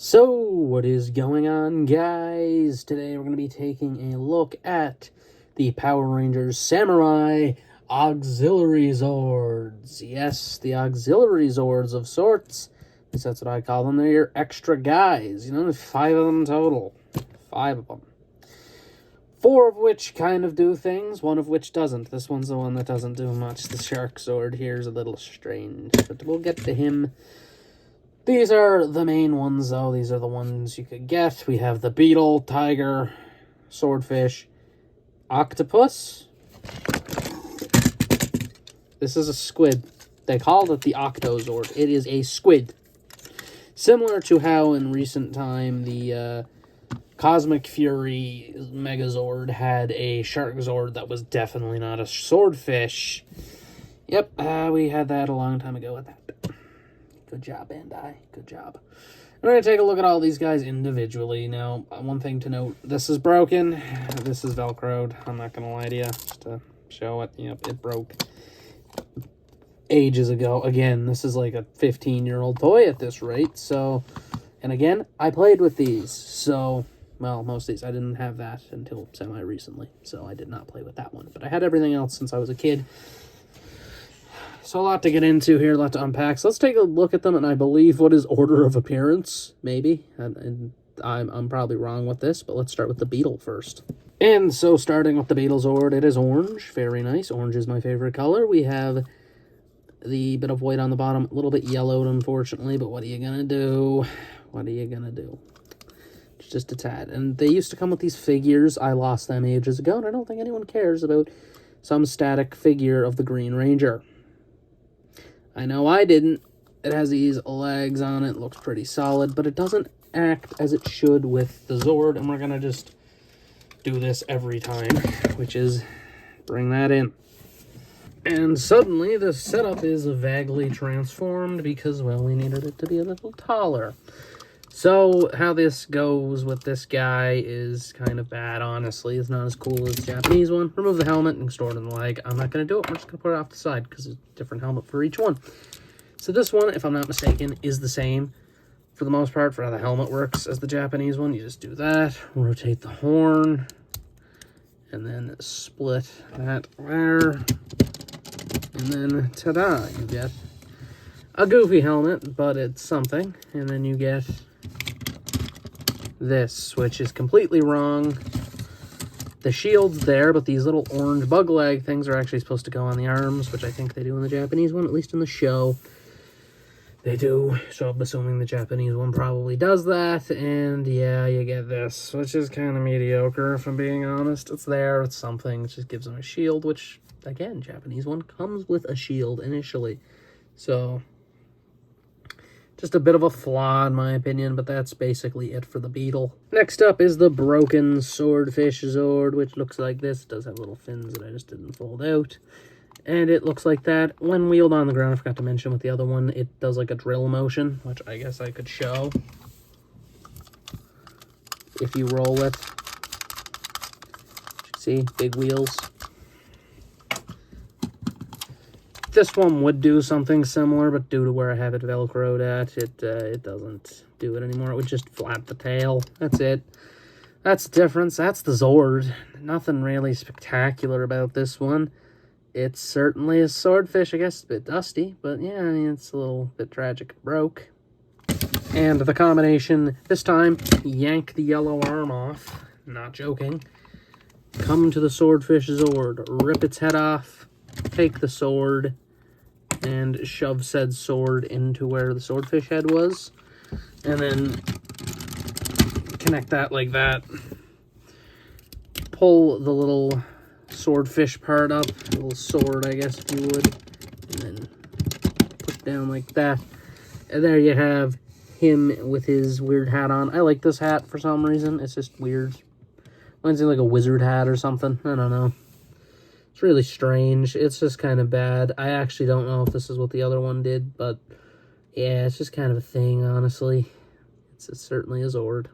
So, what is going on, guys? Today we're going to be taking a look at the Power Rangers Samurai Auxiliary Zords. Yes, the Auxiliary Zords of sorts. At least that's what I call them. They're your extra guys. You know, there's 5 of them total. 5 of them. 4 of which kind of do things, 1 of which doesn't. This one's the one that doesn't do much. The Shark Zord here is a little strange, but we'll get to him. These are the main ones, though. These are the ones you could get. We have the Beetle, Tiger, Swordfish, Octopus. This is a squid. They called it the Octozord. It is a squid. Similar to how in recent time the Cosmic Fury Megazord had a Shark Zord that was definitely not a Swordfish. Yep, we had that a long time ago with that. Good job, Bandai. Good job. We're going to take a look at all these guys individually. Now, one thing to note, this is broken. This is Velcroed. I'm not going to lie to you. Just to show it. Yep, it broke ages ago. Again, this is like a 15-year-old toy at this rate. So, and again, I played with these. So, well, most of these. I didn't have that until semi-recently. So, I did not play with that one. But I had everything else since I was a kid. So a lot to get into here, a lot to unpack. So let's take a look at them, and I believe what is order of appearance, maybe. And I'm probably wrong with this, but let's start with the Beetle first. And so starting with the Beetle Zord, it is orange. Very nice. Orange is my favorite color. We have the bit of white on the bottom, a little bit yellowed, unfortunately, but what are you going to do? What are you going to do? It's just a tad. And they used to come with these figures. I lost them ages ago, and I don't think anyone cares about some static figure of the Green Ranger. I know I didn't. It has these legs on it. Looks pretty solid, but it doesn't act as it should with the Zord, and we're going to just do this every time, which is bring that in. And suddenly the setup is vaguely transformed because, well, we needed it to be a little taller. So how this goes with this guy is kind of bad, honestly. It's not as cool as the Japanese one. Remove the helmet and store it in the leg. I'm not going to do it. We're just going to put it off the side because it's a different helmet for each one. So this one, if I'm not mistaken, is the same for the most part for how the helmet works as the Japanese one. You just do that, rotate the horn, and then split that there. And then, ta-da, you get a goofy helmet, but it's something. And then you get this, which is completely wrong. The shield's there, but these little orange bug leg things are actually supposed to go on the arms, which I think they do in the Japanese one, at least in the show. They do, so I'm assuming the Japanese one probably does that, and yeah, you get this, which is kind of mediocre, if I'm being honest. It's there, it's something, it just gives them a shield, which, again, Japanese one comes with a shield initially. So just a bit of a flaw, in my opinion, but that's basically it for the Beetle. Next up is the broken Swordfish Zord, which looks like this. It does have little fins that I just didn't fold out. And it looks like that. When wheeled on the ground, I forgot to mention with the other one, it does like a drill motion, which I guess I could show. If you roll it. See, big wheels. This one would do something similar, but due to where I have it Velcroed at, it doesn't do it anymore. It would just flap the tail. That's it. That's the difference. That's the Zord. Nothing really spectacular about this one. It's certainly a Swordfish. I guess a bit dusty, but yeah, I mean, it's a little bit tragic. It broke. And the combination, this time, yank the yellow arm off. Not joking. Come to the Swordfish Zord. Rip its head off. Take the sword and shove said sword into where the swordfish head was, and then connect that like that. Pull the little swordfish part up, a little sword, I guess, if you would, and then put down like that. And there you have him with his weird hat on. I like this hat for some reason. It's just weird. Reminds me like a wizard hat or something. I don't know. It's really strange. It's just kind of bad. I actually don't know if this is what the other one did, but yeah, it's just kind of a thing, honestly. It's certainly a Zord.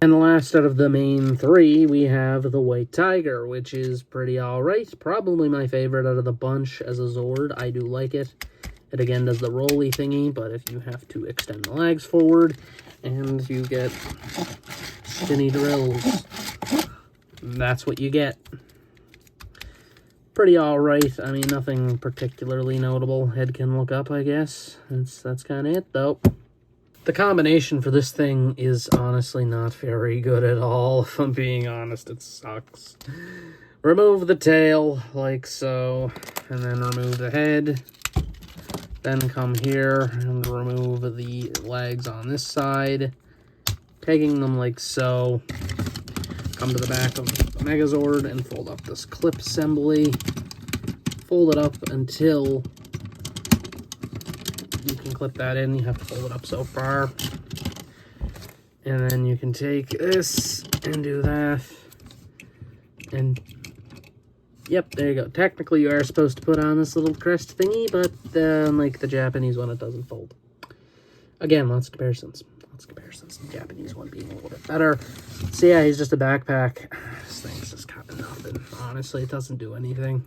And the last out of the main 3, we have the White Tiger, which is pretty alright. Probably my favorite out of the bunch as a Zord. I do like it. It again does the rolly thingy, but if you have to extend the legs forward, and you get spinny drills. And that's what you get. Pretty alright. I mean, nothing particularly notable. Head can look up, I guess. That's kind of it, though. The combination for this thing is honestly not very good at all. If I'm being honest, it sucks. Remove the tail, like so, and then remove the head. Then come here and remove the legs on this side, pegging them like so. Come to the back of the Megazord and fold up this clip assembly. Fold it up until you can clip that in. You have to fold it up so far. And then you can take this and do that. And yep, there you go. Technically, you are supposed to put on this little crest thingy, but like the Japanese one, it doesn't fold. Again, lots of comparisons. The Japanese one being a little bit better. So yeah, he's just a backpack. This thing's just kind of nothing. Honestly, it doesn't do anything.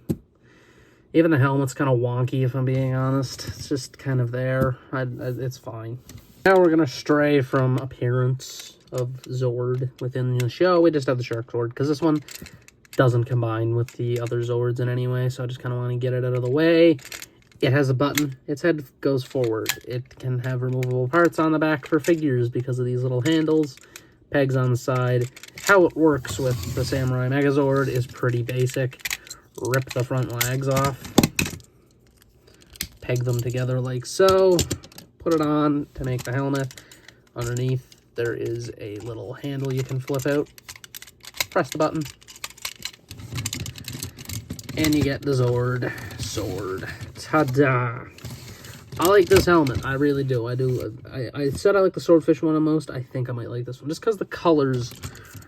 Even the helmet's kind of wonky, if I'm being honest. It's just kind of there. It's fine. Now we're going to stray from appearance of Zord within the show. We just have the Shark Zord, because this one doesn't combine with the other Zords in any way, so I just kind of want to get it out of the way. It has a button. Its head goes forward. It can have removable parts on the back for figures because of these little handles. Pegs on the side. How it works with the Samurai Megazord is pretty basic. Rip the front legs off. Peg them together like so. Put it on to make the helmet. Underneath, there is a little handle you can flip out. Press the button. And you get the Zord sword. Ta-da! I like this helmet. I really do. I said I like the Swordfish one the most. I think I might like this one. Just because the colors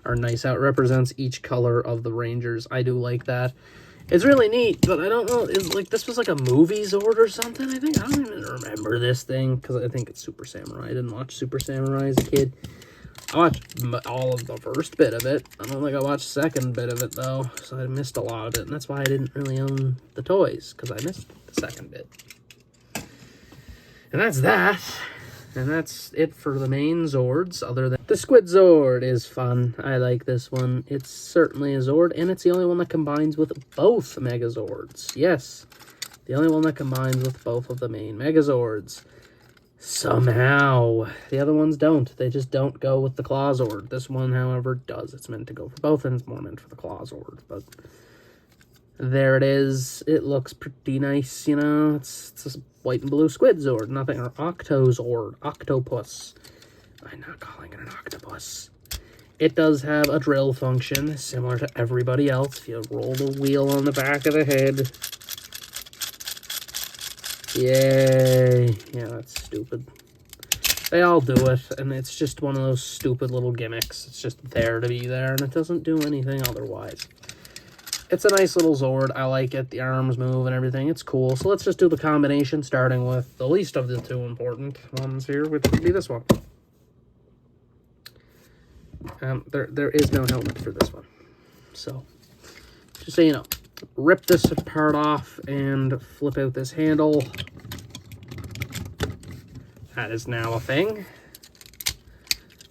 are nice. How it represents each color of the Rangers. I do like that. It's really neat, but I don't know. It's like this was like a movie Zord or something, I think. I don't even remember this thing because I think it's Super Samurai. I didn't watch Super Samurai as a kid. I watched all of the first bit of it. I don't think I watched the second bit of it, though, so I missed a lot of it, and that's why I didn't really own the toys, because I missed the second bit. And that's that. And that's it for the main Zords, other than... The Squid Zord is fun. I like this one. It's certainly a Zord, and it's the only one that combines with both Megazords. Yes, the only one that combines with both of the main Megazords. Somehow. The other ones don't. They just don't go with the Claw Zord. This one, however, does. It's meant to go for both, and it's more meant for the Claw Zord. But there it is. It looks pretty nice, you know. It's a white and blue Squid Zord. Nothing. Or Octozord. Octopus. I'm not calling it an octopus. It does have a drill function, similar to everybody else. If you roll the wheel on the back of the head... Yay. Yeah, that's stupid. They all do it, and it's just one of those stupid little gimmicks. It's just there to be there, and it doesn't do anything otherwise. It's a nice little Zord. I like it. The arms move and everything. It's cool. So let's just do the combination, starting with the least of the two important ones here, which would be this one. There is no helmet for this one. So, just so you know. Rip this part off and flip out this handle. That is now a thing.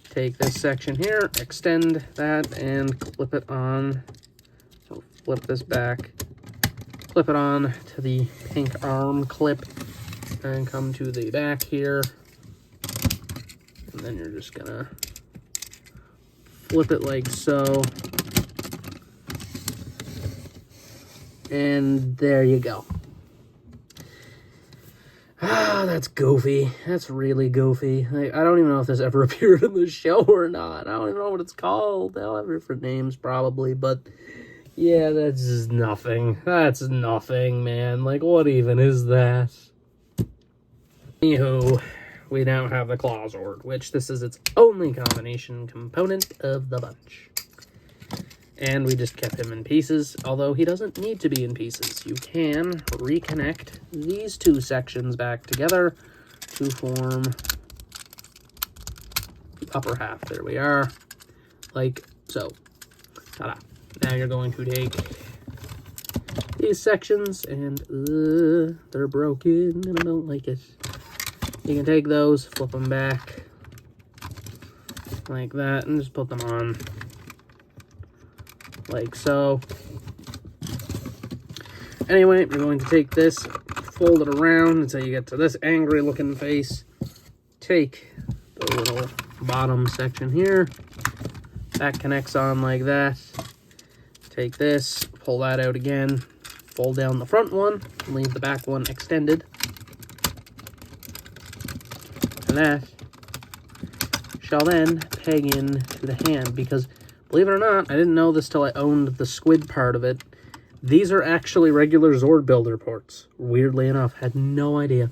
Take this section here, extend that, and clip it on. So flip this back, clip it on to the pink arm clip, and come to the back here. And then you're just gonna flip it like so. And there you go. Ah, that's goofy. That's really goofy. Like, I don't even know if this ever appeared in the show or not. I don't even know what it's called. They'll have different names probably, but yeah, that's just nothing. That's nothing, man. Like, what even is that? Anywho, we now have the Claw Zord, which this is its only combination component of the bunch. And we just kept him in pieces, although he doesn't need to be in pieces. You can reconnect these two sections back together to form the upper half. There we are, like so. Ta-da. Now you're going to take these sections, and they're broken, and I don't like it. You can take those, flip them back, like that, and just put them on like so. Anyway, you're going to take this, fold it around until you get to this angry looking face. Take the little bottom section here. That connects on like that. Take this, pull that out again, fold down the front one, leave the back one extended. And that shall then peg in to the hand, because believe it or not, I didn't know this till I owned the squid part of it. These are actually regular Zord builder ports. Weirdly enough, had no idea.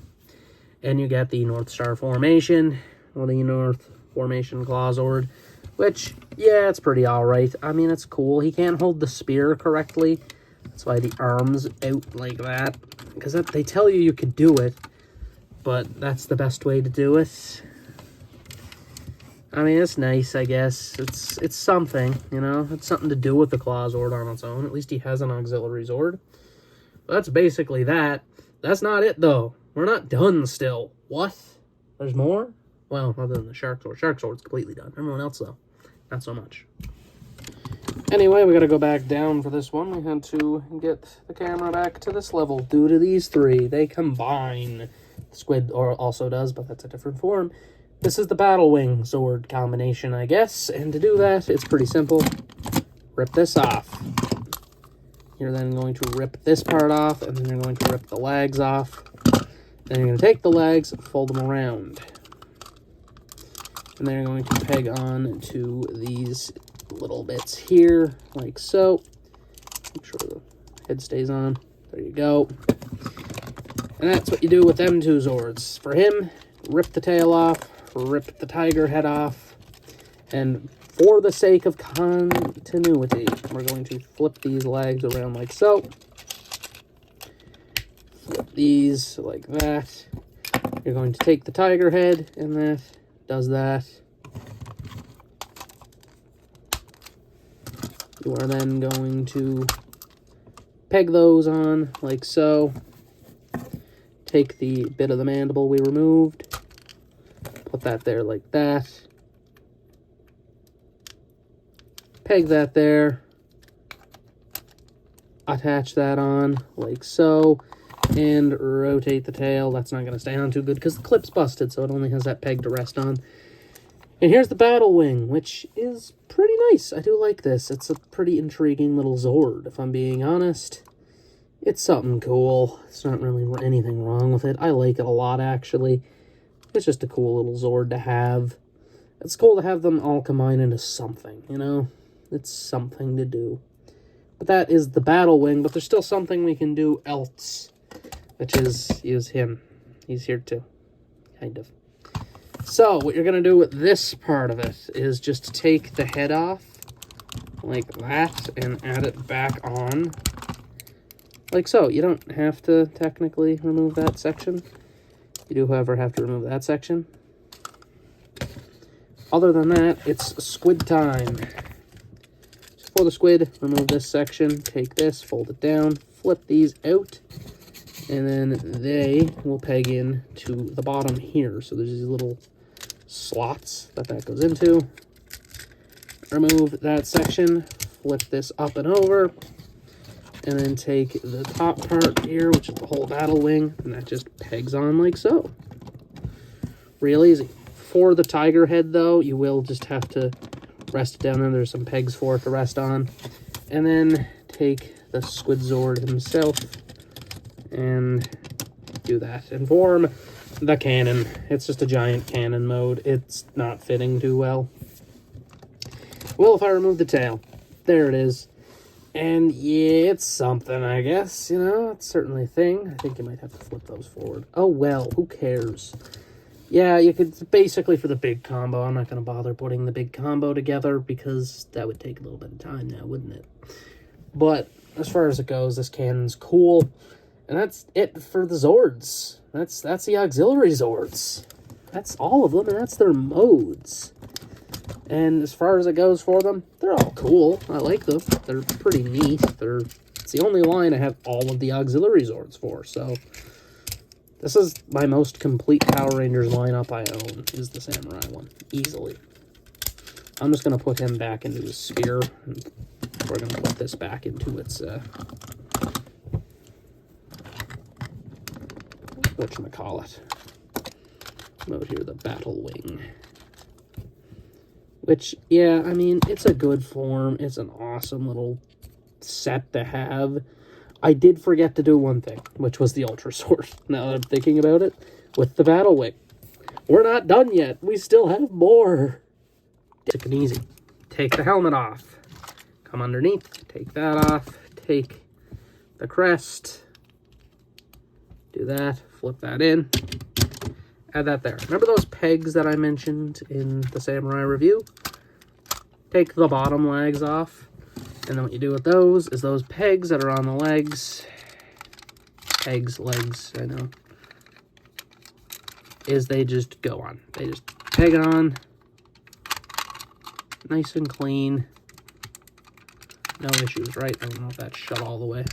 And you get the North Star formation, or the North Formation Claw Zord, which, yeah, it's pretty alright. I mean, it's cool. He can't hold the spear correctly. That's why the arm's out like that. Because they tell you could do it, but that's the best way to do it. I mean, it's nice, I guess. It's something, you know? It's something to do with the Claw Zord on its own. At least he has an auxiliary Zord. But that's basically that. That's not it, though. We're not done still. What? There's more? Well, other than the Shark Zord. Shark Zord's completely done. Everyone else, though, not so much. Anyway, we gotta go back down for this one. We had to get the camera back to this level due to these three. They combine. Squid also does, but that's a different form. This is the Battle Wing Zord combination, I guess. And to do that, it's pretty simple. Rip this off. You're then going to rip this part off, and then you're going to rip the legs off. Then you're going to take the legs, fold them around. And then you're going to peg on to these little bits here, like so. Make sure the head stays on. There you go. And that's what you do with them two Zords. For him, rip the tail off, rip the tiger head off, and for the sake of continuity, we're going to flip these legs around like so. Flip these like that. You're going to take the tiger head, and that does that. You are then going to peg those on like so. Take the bit of the mandible we removed, put that there like that. Peg that there. Attach that on like so. And rotate the tail. That's not going to stay on too good because the clip's busted, so it only has that peg to rest on. And here's the Battle Wing, which is pretty nice. I do like this. It's a pretty intriguing little Zord, if I'm being honest. It's something cool. It's not really anything wrong with it. I like it a lot, actually. It's just a cool little Zord to have. It's cool to have them all combine into something, you know? It's something to do. But that is the Battle Wing, but there's still something we can do else, which is use him. He's here too, kind of. So, what you're going to do with this part of it is just take the head off, like that, and add it back on. Like so. You don't have to technically remove that section. You do, however, have to remove that section. Other than that, it's squid time. Just for the squid, remove this section, take this, fold it down, flip these out, and then they will peg in to the bottom here. So there's these little slots that goes into. Remove that section, flip this up and over, and then take the top part here, which is the whole Battle Wing, and that just pegs on like so. Real easy. For the tiger head, though, you will just have to rest it down there. There's some pegs for it to rest on. And then take the Squid Zord himself and do that. And form the cannon. It's just a giant cannon mode. It's not fitting too well. Well, if I remove the tail. There it is. And yeah, it's something, I guess, you know, it's certainly a thing. I think you might have to flip those forward. Oh, well, who cares? Yeah, you could, basically for the big combo, I'm not going to bother putting the big combo together because that would take a little bit of time now, wouldn't it? But as far as it goes, this cannon's cool. And that's it for the Zords. That's the auxiliary Zords. That's all of them, and that's their modes. And as far as it goes for them, they're all cool. I like them. They're pretty neat. It's the only line I have all of the auxiliary Zords for, so this is my most complete Power Rangers lineup I own, is the Samurai one, easily. I'm just going to put him back into his sphere. And we're going to put this back into its, whatchamacallit. Mode here, the Battle Wing. Which, yeah, I mean, it's a good form. It's an awesome little set to have. I did forget to do one thing, which was the Ultra Sword. Now that I'm thinking about it, with the Battle Wing. We're not done yet. We still have more. Take it easy. Take the helmet off. Come underneath. Take that off. Take the crest. Do that. Flip that in. Add that there. Remember those pegs that I mentioned in the Samurai review? Take the bottom legs off. And then what you do with those is those pegs that are on the legs. Pegs, legs, I know. Is they just go on. They just peg on. Nice and clean. No issues, right? I don't know if that's shut all the way.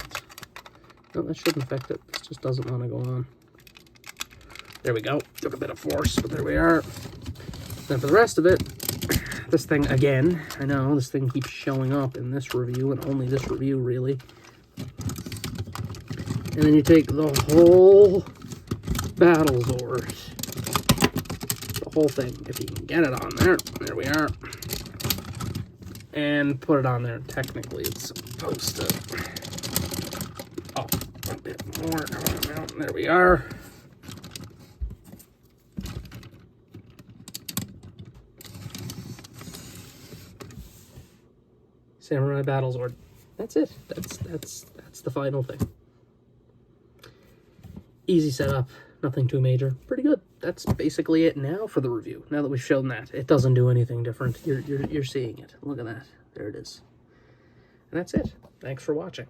No, that shouldn't affect it. It just doesn't want to go on. There we go. Took a bit of force, but there we are. Then for the rest of it, this thing, again, I know this thing keeps showing up in this review, and only this review, really. And then you take the whole Battle Zord. The whole thing, if you can get it on there. There we are. And put it on there. Technically, it's supposed to... Oh, a bit more. Come on out. There we are. Samurai Battle Zord. That's it. That's the final thing. Easy setup. Nothing too major. Pretty good. That's basically it now for the review. Now that we've shown that, it doesn't do anything different. You're seeing it. Look at that. There it is. And that's it. Thanks for watching.